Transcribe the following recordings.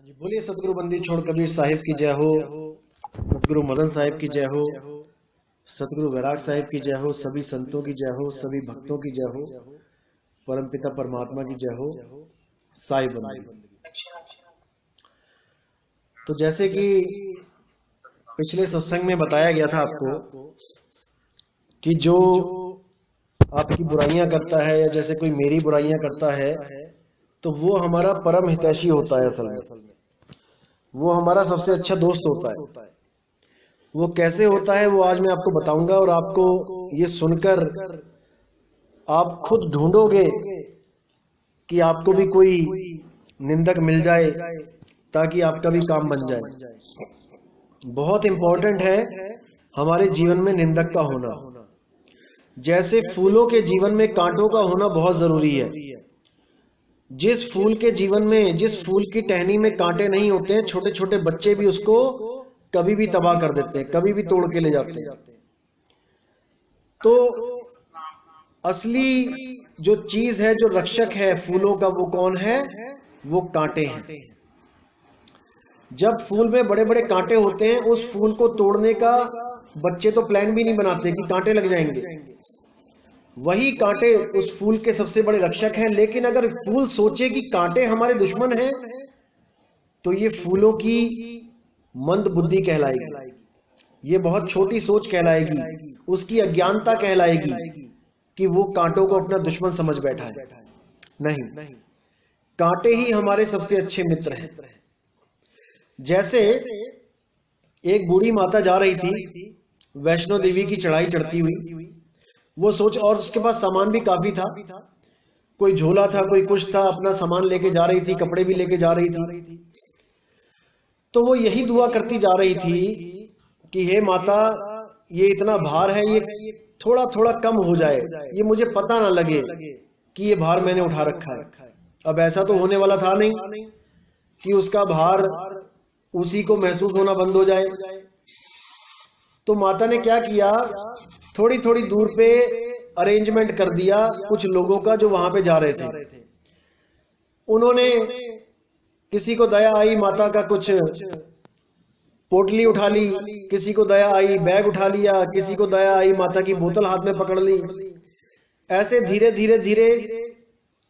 हाँ जी, बोलिए सतगुरु बंदी छोड़ कबीर साहिब की जय हो। सतगुरु मदन साहिब की जय हो। सतगुरु वैराग साहिब की जय हो। सभी संतों की जय हो। सभी भक्तों की जय हो। परमपिता परमात्मा की जय हो। साई बंदगी। तो जैसे कि पिछले सत्संग में बताया गया था आपको कि जो आपकी बुराइयां करता है या जैसे कोई मेरी बुराइयां करता है तो वो हमारा परम हितैषी होता है। असल में वो हमारा सबसे अच्छा दोस्त होता है। वो कैसे होता है वो आज मैं आपको बताऊंगा और आपको ये सुनकर आप खुद ढूंढोगे कि आपको भी कोई निंदक मिल जाए ताकि आपका भी काम बन जाए। बहुत इंपॉर्टेंट है हमारे जीवन में निंदक का होना। जैसे फूलों के जीवन में कांटों का होना बहुत जरूरी है। जिस फूल के जीवन में, जिस फूल की टहनी में कांटे नहीं होते हैं, छोटे छोटे बच्चे भी उसको कभी भी तबाह कर देते हैं, कभी भी तोड़ के ले जाते हैं। तो असली जो चीज है, जो रक्षक है फूलों का, वो कौन है? वो कांटे हैं। जब फूल में बड़े बड़े कांटे होते हैं, उस फूल को तोड़ने का बच्चे तो प्लान भी नहीं बनाते कि कांटे लग जाएंगे। वही कांटे उस फूल के सबसे बड़े रक्षक हैं। लेकिन अगर फूल सोचे कि कांटे हमारे दुश्मन हैं, तो ये फूलों की मंद बुद्धि कहलाएगी। ये बहुत छोटी सोच कहलाएगी, उसकी अज्ञानता कहलाएगी कि वो कांटों को अपना दुश्मन समझ बैठा है। नहीं, कांटे ही हमारे सबसे अच्छे मित्र हैं। जैसे एक बूढ़ी माता जा रही थी वैष्णो देवी की चढ़ाई चढ़ती हुई, वो सोच, और उसके पास सामान भी काफी था, कोई झोला था, कोई कुछ था, अपना सामान लेके जा रही थी, कपड़े भी लेके जा रही थी। तो वो यही दुआ करती जा रही थी कि हे माता, ये इतना भार है, ये थोड़ा थोड़ा कम हो जाए, ये मुझे पता ना लगे कि ये भार मैंने उठा रखा है। अब ऐसा तो होने वाला था नहीं कि उसका भार उसी को महसूस होना बंद हो जाए। तो माता ने क्या किया, थोड़ी थोड़ी दूर पे अरेंजमेंट कर दिया कुछ लोगों का जो वहां पे जा रहे थे। उन्होंने, किसी को दया आई, माता का कुछ पोटली उठा ली, किसी को दया आई बैग उठा लिया, किसी को दया आई माता की बोतल हाथ में पकड़ ली। ऐसे धीरे धीरे धीरे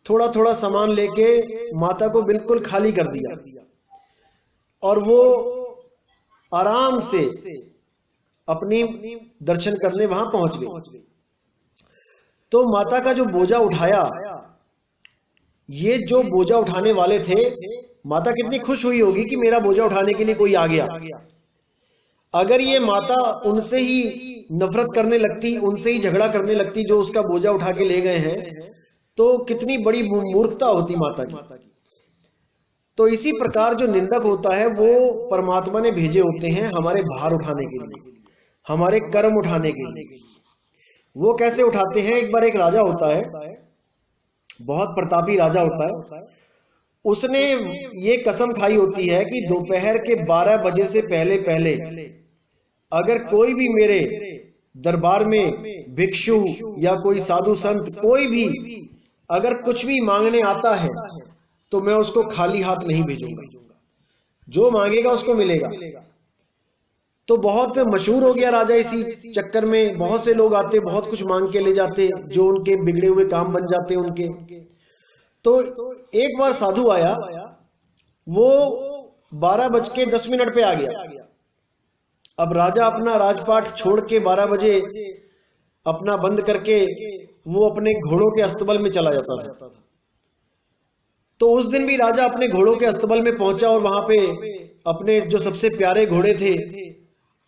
थोड़ा थोड़ा सामान लेके माता को बिल्कुल खाली कर दिया और वो आराम से अपनी दर्शन करने वहां पहुंच गई। तो माता का जो बोझा उठाया, ये जो बोझा उठाने वाले थे, माता कितनी खुश हुई होगी कि मेरा बोझा उठाने के लिए कोई आ गया। अगर ये माता उनसे ही नफरत करने लगती, उनसे ही झगड़ा करने लगती जो उसका बोझा उठा के ले गए हैं, तो कितनी बड़ी मूर्खता होती माता की। तो इसी प्रकार जो निंदक होता है वो परमात्मा ने भेजे होते हैं हमारे भार उठाने के लिए, हमारे कर्म उठाने के लिए। वो कैसे उठाते हैं? एक बार एक राजा होता है, बहुत प्रतापी राजा होता है। उसने ये कसम खाई होती है कि दोपहर के 12 बजे से पहले पहले अगर कोई भी मेरे दरबार में भिक्षु या कोई साधु संत, कोई भी अगर कुछ भी मांगने आता है तो मैं उसको खाली हाथ नहीं भेजूंगा, जो मांगेगा उसको मिलेगा। तो बहुत मशहूर हो गया राजा इसी चक्कर में। बहुत से लोग आते, बहुत कुछ मांग के ले जाते, जो उनके बिगड़े हुए काम बन जाते उनके। तो एक बार साधु आया, वो 12:10 पे आ गया। अब राजा अपना राजपाट छोड़ के 12 बजे अपना बंद करके वो अपने घोड़ों के अस्तबल में चला जाता था। तो उस दिन भी राजा अपने घोड़ों के अस्तबल में पहुंचा और वहां पे अपने जो सबसे प्यारे घोड़े थे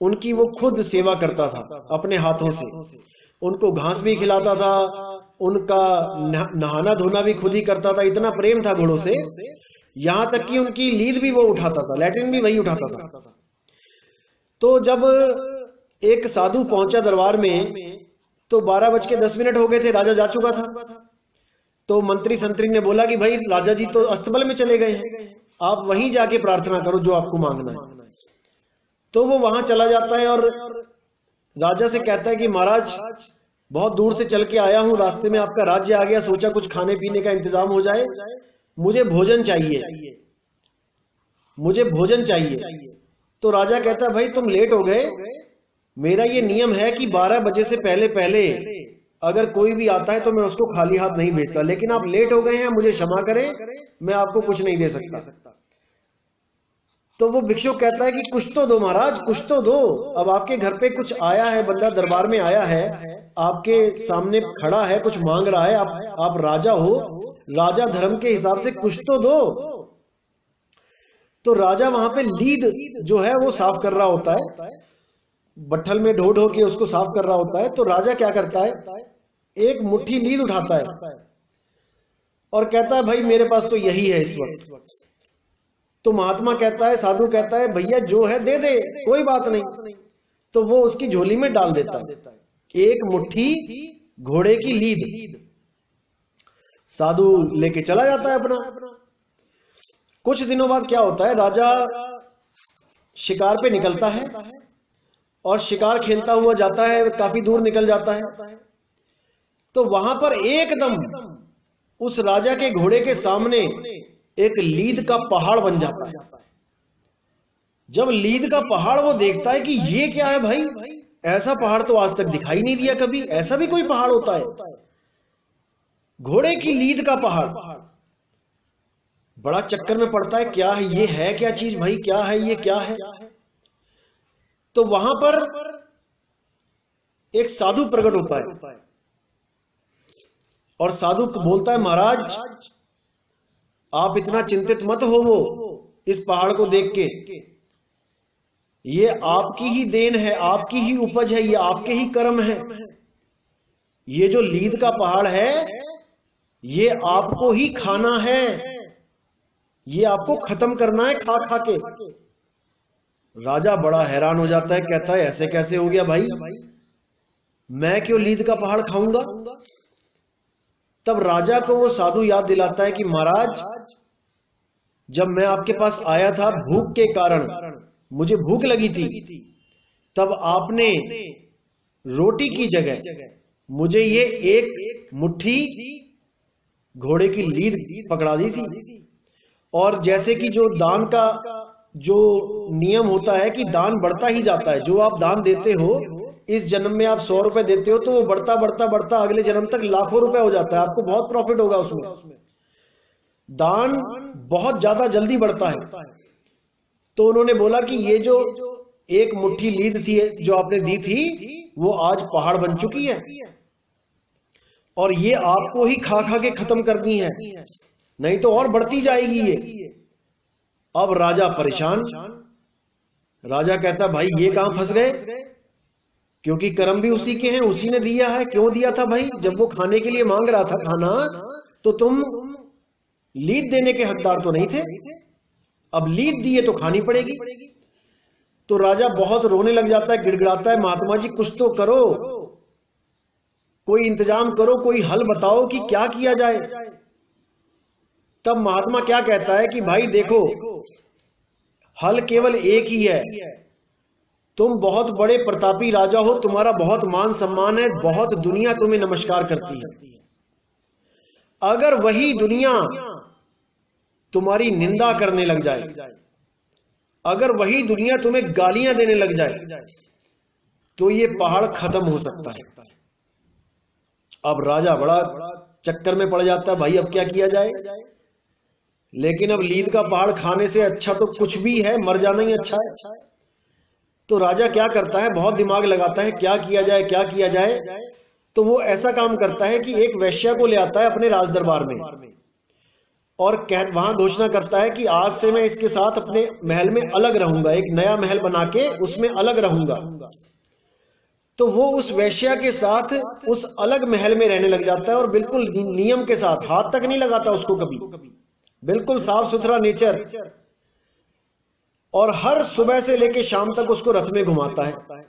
उनकी वो खुद सेवा करता था अपने हाथों से। उनको घास भी खिलाता था, उनका नहाना धोना भी खुद ही करता था। इतना प्रेम था घोड़ों से, यहां तक कि उनकी लीद भी वो उठाता था, लैट्रिन भी वही उठाता था। तो जब एक साधु पहुंचा दरबार में तो 12:10 हो गए थे, राजा जा चुका था। तो मंत्री संतरी ने बोला कि भाई राजा जी तो अस्तबल में चले गए हैं, आप वहीं जाके प्रार्थना करो जो आपको मांगना है। तो वो वहां चला जाता है और राजा से कहता है कि महाराज, बहुत दूर से चल के आया हूं, रास्ते में आपका राज्य आ गया, सोचा कुछ खाने पीने का इंतजाम हो जाए, मुझे भोजन चाहिए। मुझे भोजन चाहिए। तो राजा कहता है भाई तुम लेट हो गए, मेरा ये नियम है कि 12 बजे से पहले पहले अगर कोई भी आता है तो मैं उसको खाली हाथ नहीं भेजता, लेकिन आप लेट हो गए हैं, मुझे क्षमा करें, मैं आपको कुछ नहीं दे सकता। तो वो भिक्षुक कहता है कि कुछ तो दो महाराज, कुछ तो दो। अब आपके घर पे कुछ आया है, बंदा दरबार में आया है, आपके सामने खड़ा है, कुछ मांग रहा है, आप राजा हो, राजा धर्म के हिसाब से कुछ तो दो। तो राजा वहां पे लीद जो है वो साफ कर रहा होता है, बट्ठल में ढो ढो के उसको साफ कर रहा होता है। तो राजा क्या करता है, एक मुट्ठी लीद उठाता है और कहता है भाई मेरे पास तो यही है इस वक्त। तो महात्मा कहता है, साधु कहता है भैया जो है दे दे, कोई बात नहीं। तो वो उसकी झोली में डाल देता है एक मुट्ठी घोड़े की लीद। साधु लेके चला जाता है अपना। कुछ दिनों बाद क्या होता है, राजा शिकार पे निकलता है और शिकार खेलता हुआ जाता है, काफी दूर निकल जाता है। तो वहां पर एकदम उस राजा के घोड़े के सामने एक लीद का पहाड़ बन जाता है। जब लीद का पहाड़ वो देखता है कि ये क्या है भाई, ऐसा पहाड़ तो आज तक दिखाई नहीं दिया कभी, ऐसा भी कोई पहाड़ होता है, घोड़े की लीद का पहाड़। बड़ा चक्कर में पड़ता है, क्या है ये, है क्या चीज भाई, क्या है ये, क्या है। तो वहां पर एक साधु प्रकट होता है और साधु बोलता है महाराज आप इतना चिंतित मत हो, वो इस पहाड़ को देख के, ये आपकी ही देन है, आपकी ही उपज है, ये आपके ही कर्म है। ये जो लीद का पहाड़ है ये आपको ही खाना है, ये आपको खत्म करना है खा खा के। राजा बड़ा हैरान हो जाता है, कहता है ऐसे कैसे हो गया भाई, मैं क्यों लीद का पहाड़ खाऊंगा। तब राजा को वो साधु याद दिलाता है कि महाराज जब मैं आपके पास आया था भूख के कारण, मुझे भूख लगी थी, तब आपने रोटी की जगह मुझे ये एक मुट्ठी घोड़े की लीद पकड़ा दी थी। और जैसे कि जो दान का जो नियम होता है कि दान बढ़ता ही जाता है, जो आप दान देते हो, इस जन्म में आप 100 रुपए देते हो तो वो बढ़ता बढ़ता बढ़ता अगले जन्म तक लाखों रुपए हो जाता है, आपको बहुत प्रॉफिट होगा उसमें। दान बहुत ज्यादा जल्दी बढ़ता है। तो उन्होंने बोला कि ये जो एक मुट्ठी लीद थी जो आपने दी थी वो आज पहाड़ बन चुकी है और ये आपको ही खा खा के खत्म करनी है, नहीं तो और बढ़ती जाएगी ये। अब राजा परेशान, राजा कहता भाई ये कहां फंस गए, क्योंकि कर्म भी उसी के हैं, उसी ने दिया है। क्यों दिया था भाई, जब वो खाने के लिए मांग रहा था खाना तो तुम लीद देने के हकदार तो नहीं थे, अब लीद दिए तो खानी पड़ेगी। तो राजा बहुत रोने लग जाता है, गिड़गिड़ाता है, महात्मा जी कुछ तो करो, कोई इंतजाम करो, कोई हल बताओ कि क्या किया जाए। तब महात्मा क्या कहता है कि भाई देखो हल केवल एक ही है, तुम बहुत बड़े प्रतापी राजा हो, तुम्हारा बहुत मान सम्मान है, बहुत दुनिया तुम्हें नमस्कार करती है। अगर वही दुनिया तुम्हारी निंदा करने लग जाए, अगर वही दुनिया तुम्हें गालियां देने लग जाए तो ये पहाड़ खत्म हो सकता है। अब राजा बड़ा चक्कर में पड़ जाता है, भाई अब क्या किया जाए। लेकिन अब लीद का पहाड़ खाने से अच्छा तो कुछ भी है, मर जाना ही अच्छा है। तो राजा क्या करता है, बहुत दिमाग लगाता है क्या किया जाए क्या किया जाए। तो वो ऐसा काम करता है कि एक वैश्या को ले आता है अपने राज दरबार में और वहां घोषणा करता है कि आज से मैं इसके साथ अपने महल में अलग रहूंगा, एक नया महल बना के उसमें अलग रहूंगा। तो वो उस वैश्या के साथ उस अलग महल में रहने लग जाता है और बिल्कुल नियम के साथ, हाथ तक नहीं लगाता उसको कभी, बिल्कुल साफ सुथरा नेचर। और हर सुबह से लेकर शाम तक उसको रथ में घुमाता है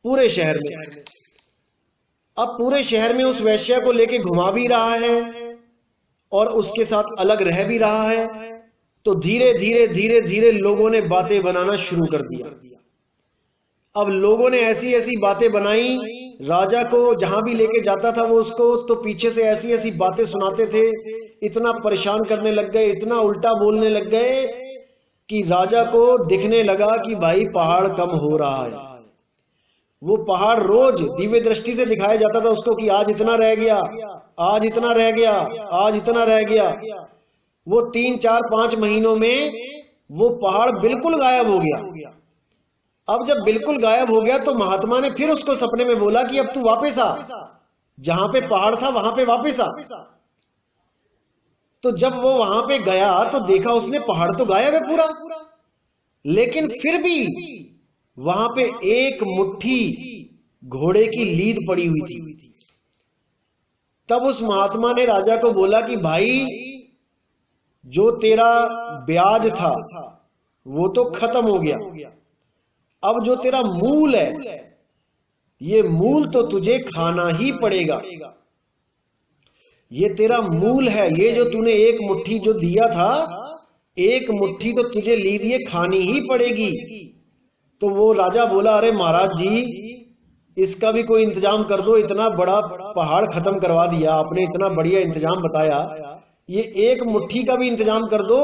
पूरे शहर में। अब पूरे शहर में उस वैश्या को लेके घुमा भी रहा है और उसके साथ अलग रह भी रहा है। तो धीरे धीरे धीरे धीरे लोगों ने बातें बनाना शुरू कर दिया। अब लोगों ने ऐसी ऐसी बातें बनाई, राजा को जहां भी लेके जाता था वो उसको तो पीछे से ऐसी ऐसी बातें सुनाते थे, इतना परेशान करने लग गए, इतना उल्टा बोलने लग गए कि राजा को दिखने लगा कि भाई पहाड़ कम हो रहा है। वो पहाड़ रोज दिव्य दृष्टि से दिखाया जाता था उसको कि आज इतना रह गया, आज इतना रह गया, आज इतना रह गया। वो 3, 4, 5 महीनों में वो पहाड़ बिल्कुल गायब हो गया। अब जब बिल्कुल गायब हो गया तो महात्मा ने फिर उसको सपने में बोला कि अब तू वापस आ, जहां पे पहाड़ था वहां पे वापस आ। तो जब वो वहां पे गया तो देखा उसने पहाड़ तो गायब है पूरा, लेकिन फिर भी वहां पे एक मुट्ठी घोड़े की लीद पड़ी हुई थी। तब उस महात्मा ने राजा को बोला कि भाई जो तेरा ब्याज था वो तो खत्म हो गया, अब जो तेरा मूल है ये मूल तो तुझे खाना ही पड़ेगा। ये तेरा मूल है, ये जो तूने एक मुट्ठी जो दिया था, एक मुट्ठी तो तुझे ली दिए खानी ही पड़ेगी। तो वो राजा बोला अरे महाराज जी इसका भी कोई इंतजाम कर दो, इतना बड़ा पहाड़ खत्म करवा दिया आपने, इतना बढ़िया इंतजाम बताया, ये एक मुट्ठी का भी इंतजाम कर दो,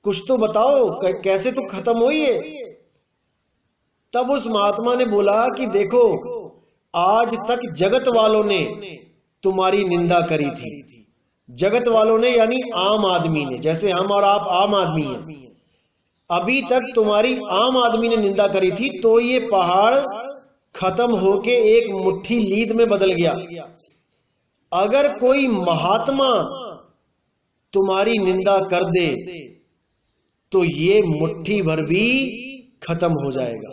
कुछ तो बताओ कैसे तो खत्म हो ये। तब उस महात्मा ने बोला कि देखो आज तक जगत वालों ने तुम्हारी निंदा करी थी, जगत वालों ने यानी आम आदमी ने, जैसे हम और आप आम आदमी हैं, अभी तक तुम्हारी आम आदमी ने निंदा करी थी, तो ये पहाड़ खत्म होके एक मुट्ठी लीद में बदल गया। अगर कोई महात्मा तुम्हारी निंदा कर दे तो ये मुट्ठी भर भी खत्म हो जाएगा।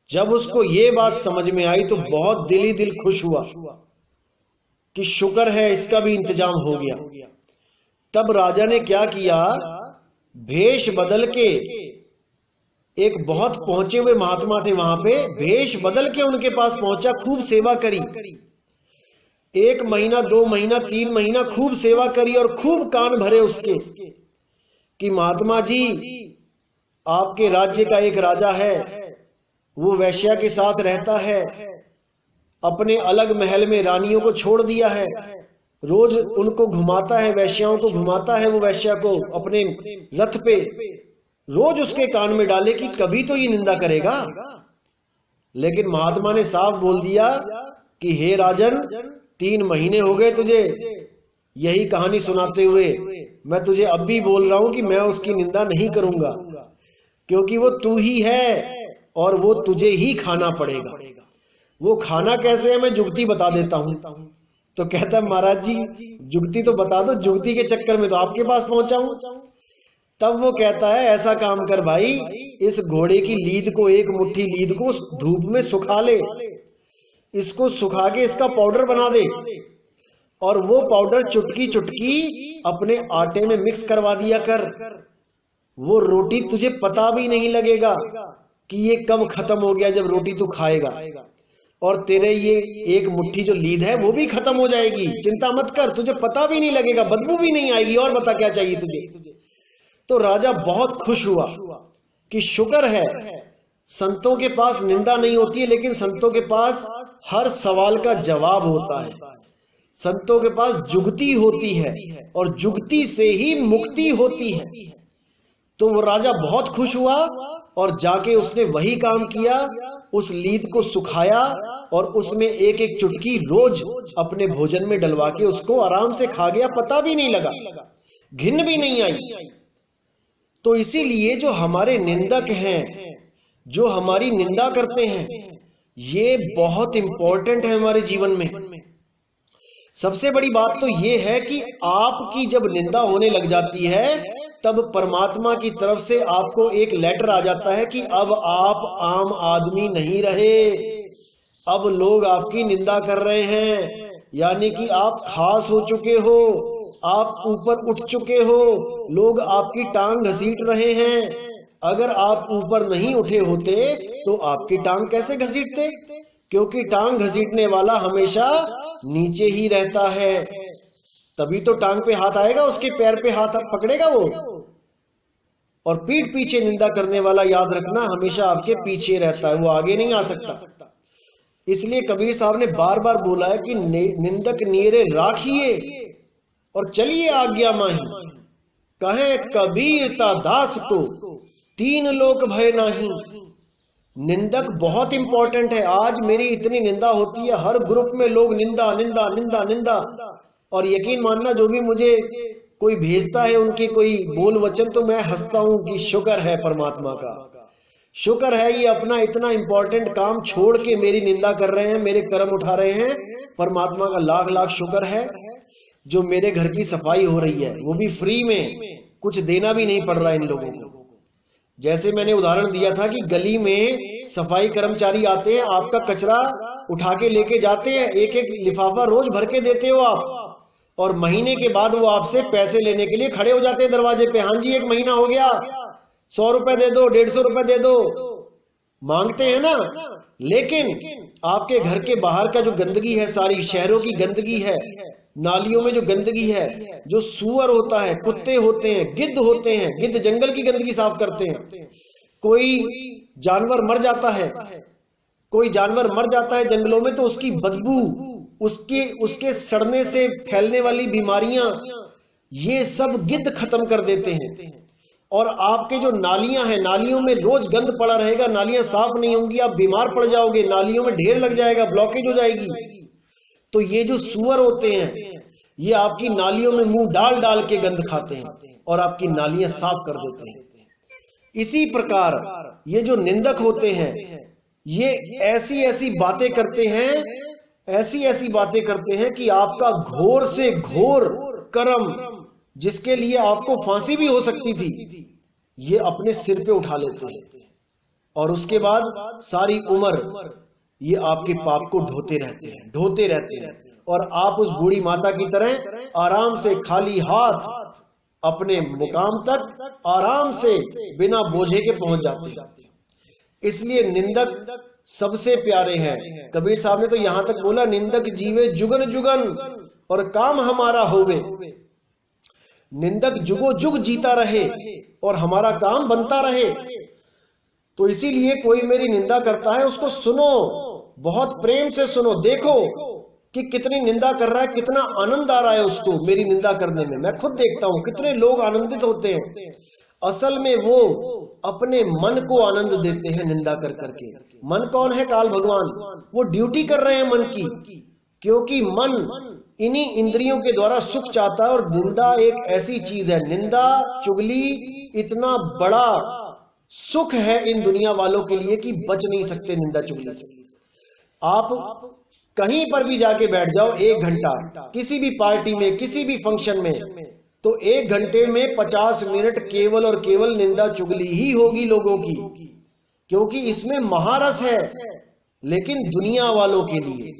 जब उसको ये बात समझ में आई तो बहुत दिल ही दिल खुश हुआ कि शुक्र है इसका भी इंतजाम हो गया। तब राजा ने क्या किया, भेष बदल के, एक बहुत पहुंचे हुए महात्मा थे वहां पे, भेष बदल के उनके पास पहुंचा, खूब सेवा करी, 1 महीना 2 महीना 3 महीना खूब सेवा करी और खूब कान भरे उसके कि महात्मा जी आपके राज्य का एक राजा है, वो वैश्या के साथ रहता है, अपने अलग महल में रानियों को छोड़ दिया है, रोज उनको घुमाता है, वैश्याओं को घुमाता है, वो वैश्या को अपने रथ पे, रोज उसके कान में डाले कि कभी तो ये निंदा करेगा। लेकिन महात्मा ने साफ बोल दिया कि हे राजन 3 महीने हो गए तुझे यही कहानी सुनाते हुए, मैं तुझे अब भी बोल रहा हूं कि मैं उसकी निंदा नहीं करूंगा, क्योंकि वो तू ही है और वो तुझे ही खाना पड़ेगा। वो खाना कैसे है मैं जुगती बता देता हूं। तो कहता है महाराज जी जुगती तो बता दो, जुगती के चक्कर में तो आपके पास पहुंचा हूं। तब वो कहता है ऐसा काम कर भाई, इस घोड़े की लीद को, एक मुट्ठी लीद को धूप में सुखा ले, इसको सुखा के इसका पाउडर बना दे, और वो पाउडर चुटकी चुटकी अपने आटे में मिक्स करवा दिया कर। वो रोटी तुझे पता भी नहीं लगेगा कि ये कब खत्म हो गया, जब रोटी तू खाएगा, और तेरे ये एक मुट्ठी जो लीद है वो भी खत्म हो जाएगी, चिंता मत कर, तुझे पता भी नहीं लगेगा, बदबू भी नहीं आएगी, और बता क्या चाहिए तुझे। तो राजा बहुत खुश हुआ कि शुक्र है संतों के पास निंदा नहीं होती है, लेकिन संतों के पास हर सवाल का जवाब होता है, संतों के पास जुगती होती है और जुगती से ही मुक्ति होती है। तो वो राजा बहुत खुश हुआ और जाके उसने वही काम किया, उस लीद को सुखाया और उसमें एक एक चुटकी रोज अपने भोजन में डलवा के उसको आराम से खा गया, पता भी नहीं लगा, घिन भी नहीं आई। तो इसीलिए जो हमारे निंदक हैं, जो हमारी निंदा करते हैं, ये बहुत इंपॉर्टेंट है हमारे जीवन में। सबसे बड़ी बात तो ये है कि आपकी जब निंदा होने लग जाती है तब परमात्मा की तरफ से आपको एक लेटर आ जाता है कि अब आप आम आदमी नहीं रहे, अब लोग आपकी निंदा कर रहे हैं, यानी कि आप खास हो चुके हो, आप ऊपर उठ चुके हो, लोग आपकी टांग घसीट रहे हैं। अगर आप ऊपर नहीं उठे होते तो आपकी टांग कैसे घसीटते, क्योंकि टांग घसीटने वाला हमेशा नीचे ही रहता है, तभी तो टांग पे हाथ आएगा, उसके पैर पे हाथ पकड़ेगा वो। और पीठ पीछे निंदा करने वाला याद रखना हमेशा आपके पीछे रहता है, वो आगे नहीं आ सकता। इसलिए कबीर साहब ने बार बार बोला है कि निंदक नीरे राखिए और चलिए आज्ञा माही, कहे कबीरता दास को तीन लोक भय नाही। निंदक बहुत इंपॉर्टेंट है। आज मेरी इतनी निंदा होती है, हर ग्रुप में लोग निंदा निंदा निंदा निंदा, और यकीन मानना जो भी मुझे कोई भेजता है उनकी कोई बोल वचन, तो मैं हंसता हूं कि शुक्र है परमात्मा का, शुक्र है ये अपना इतना इंपॉर्टेंट काम छोड़ के मेरी निंदा कर रहे हैं, मेरे कर्म उठा रहे हैं। परमात्मा का लाख लाख शुक्र है जो मेरे घर की सफाई हो रही है, वो भी फ्री में, कुछ देना भी नहीं पड़ रहा है इन लोगों को। जैसे मैंने उदाहरण दिया था कि गली में सफाई कर्मचारी आते हैं, आपका कचरा उठा के लेके जाते हैं, एक एक लिफाफा रोज भर के देते हो आप, और महीने के बाद वो आपसे पैसे लेने के लिए खड़े हो जाते हैं दरवाजे पे। हाँ जी, 1 महीना हो गया, 100 रुपए दे दो, 150 रुपए दे दो, मांगते हैं ना। लेकिन आपके घर के बाहर का जो गंदगी है, सारी शहरों की गंदगी है, नालियों में जो गंदगी है, जो सुअर होता है, कुत्ते होते हैं, गिद्ध होते हैं, गिद्ध जंगल की गंदगी साफ करते हैं। कोई जानवर मर जाता है, कोई जानवर मर जाता है जंगलों में, तो उसकी बदबू, उसके सड़ने से फैलने वाली बीमारियां, ये सब गिद्ध खत्म कर देते हैं। और आपके जो नालियां हैं, नालियों में रोज गंद पड़ा रहेगा, नालियां साफ नहीं होंगी, आप बीमार पड़ जाओगे, नालियों में ढेर लग जाएगा, ब्लॉकेज हो जाएगी। तो ये जो सुअर होते हैं, ये आपकी नालियों में मुंह डाल डाल के गंद खाते हैं और आपकी नालियां साफ कर देते हैं। इसी प्रकार ये जो निंदक होते हैं, ये ऐसी ऐसी बातें करते हैं, ऐसी ऐसी बातें करते हैं कि आपका घोर से घोर कर्म, जिसके लिए आपको फांसी भी हो सकती थी, ये अपने सिर पे उठा लेते हैं, और उसके बाद सारी उम्र ये आपके पाप को ढोते रहते हैं, ढोते रहते हैं, और आप उस बूढ़ी माता की तरह आराम से खाली हाथ अपने मुकाम तक आराम से बिना बोझे के पहुंच जाते हैं। इसलिए निंदक सबसे प्यारे हैं। कबीर साहब ने तो यहां तक बोला, निंदक जीवे जुगन जुगन और काम हमारा होवे। निंदक जुगो जुग जीता रहे और हमारा काम बनता रहे। तो इसीलिए कोई मेरी निंदा करता है, उसको सुनो, बहुत प्रेम से सुनो, देखो कि कितनी निंदा कर रहा है, कितना आनंद आ रहा है उसको मेरी निंदा करने में। मैं खुद देखता हूं कितने लोग आनंदित होते हैं। असल में वो अपने मन को आनंद देते हैं निंदा कर करके। मन कौन है? काल भगवान। वो ड्यूटी कर रहे हैं मन की, क्योंकि मन इन्हीं इंद्रियों के द्वारा सुख चाहता है। और निंदा एक ऐसी चीज है, निंदा चुगली इतना बड़ा सुख है इन दुनिया वालों के लिए कि बच नहीं सकते निंदा चुगली से। आप कहीं पर भी जाके बैठ जाओ 1 घंटा, किसी भी पार्टी में, किसी भी फंक्शन में, तो 1 घंटे में 50 मिनट केवल और केवल निंदा चुगली ही होगी लोगों की, क्योंकि इसमें महारस है। लेकिन दुनिया वालों के लिए,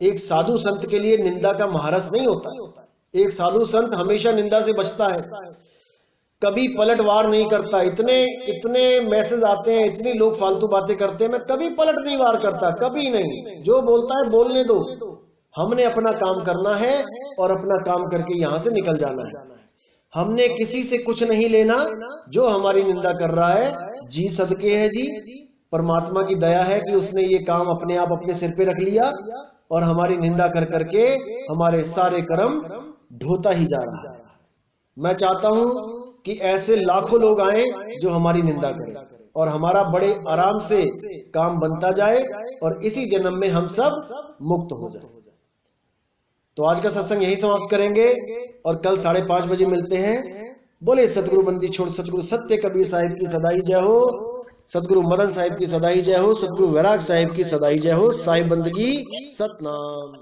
एक साधु संत के लिए निंदा का महारस नहीं होता। एक साधु संत हमेशा निंदा से बचता है, कभी पलटवार नहीं करता। इतने मैसेज आते हैं, इतनी लोग फालतू बातें करते हैं, मैं कभी पलट नहीं वार करता, कभी नहीं। जो बोलता है बोलने दो, हमने अपना काम करना है और अपना काम करके यहां से निकल जाना है। हमने किसी से कुछ नहीं लेना। जो हमारी निंदा कर रहा है, जी सदके है जी, परमात्मा की दया है कि उसने ये काम अपने आप अपने सिर पे रख लिया और हमारी निंदा कर करके हमारे सारे कर्म ढोता ही जा रहा है। मैं चाहता हूं कि ऐसे लाखों लोग आए जो हमारी निंदा करें और हमारा बड़े आराम से काम बनता जाए और इसी जन्म में हम सब मुक्त हो जाए। तो आज का सत्संग यही समाप्त करेंगे और कल 5:30 बजे मिलते हैं। बोले सतगुरु बंदी छोड़ सतगुरु सत्य कबीर साहिब की सदाई जय हो, सतगुरु मदन साहिब की सदाई जय हो, सतगुरु वैराग साहिब की सदाई जय हो। साहिब बंदगी सतनाम।